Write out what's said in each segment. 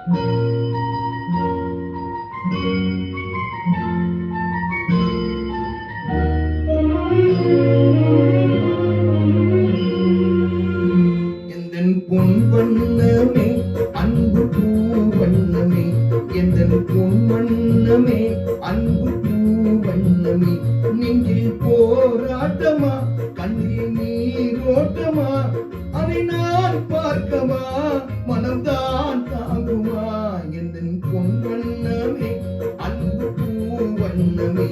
எந்தன் பொன் வண்ணமே அன்பு பூ வண்ணமே, எந்தன் பொன் வண்ணமே அன்பு பூ வண்ணமே, நெஞ்சில் போராட்டமா கண்ணில் நீரோட்டமா, அதை நான் பார்க்கவா மனம்தான் தாங்குமா, எந்தன் பொன் வண்ணமே அன்பு பூ வண்ணமே.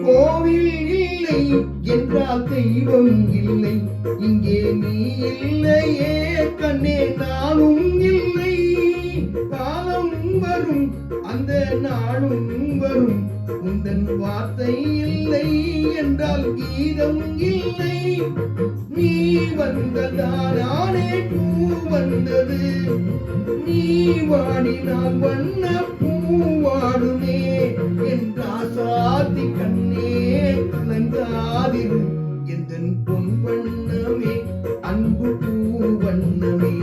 கோவில் இல்லை என்றால் தெய்வம் இல்லை, இங்கே நீ இல்லையே கண்ணே நானும் இல்லை, காலம் வரும் அந்த நாளும் வரும், உந்தன் வார்த்தை இல்லை என்றால் கீதம் இல்லை, நீ வந்ததானே பூ வந்தது, நீ வாடினால் வண்ண பூவாடுமே, என்றாசாத்தி கண்ணே கலங்காதிரு, எந்தன் பொன் வண்ணமே அன்பு பூ வண்ணமே.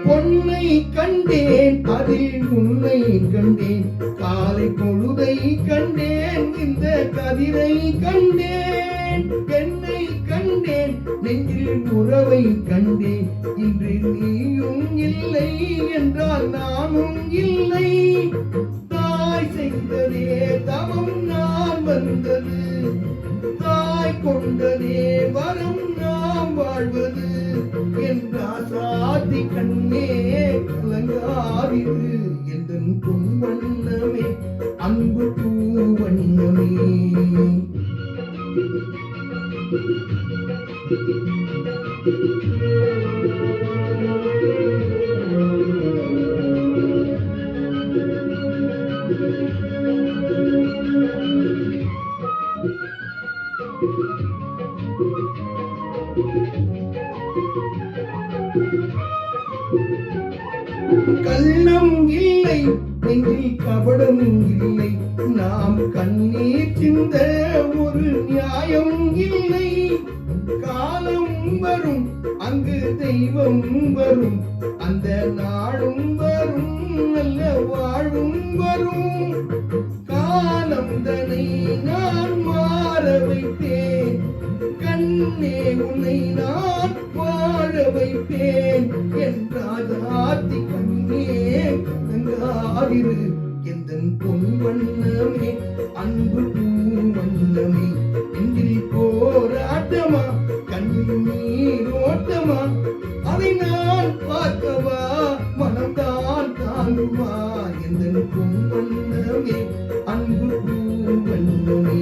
பொன்னை கண்டேன் அதில் உன்னை கண்டேன், காலை பொழுதை கண்டேன் இந்த கதிரை கண்டேன், என்னை கண்டேன் நெஞ்சில் உறவை கண்டேன், இன்று நீயும் இல்லை என்றால் நானும் இல்லை, தாய் செய்ததே தவம் நான் வந்தது, தாய் கொண்டதே வரம் நாம் வாழ்வது, என்றாசாத்தி கண்ணே கலங்காதிரு, எந்தன் பொன் வண்ணமே அன்பு பூ வண்ணமே. கள்ளம் இல்லை நெஞ்சில் கபடம் இல்லை, நாம் கண்ணீர் சிந்த ஒரு நியாயம் இல்லை, காலம் வரும் அங்கு தெய்வம் வரும், அந்த நாடும் வரும் நல்ல வாழும் வரும், காலம் தனை நான் மாற வைத்தேன், கண்ணே உன்னை நான் வாழ வைப்பேன், என்றாதி கண்ணே கலங்காதிரு, எந்தன் பொன் வண்ணமே அன்பு பூ வண்ணமே, நெஞ்சில் போராட்டமா கண்ணில் நீரோட்டமா, அதை நான் பார்க்கவா மனம்தான் தாங்குமா, எந்தன் பொன் வண்ணமே அன்பு பூ வண்ணமே.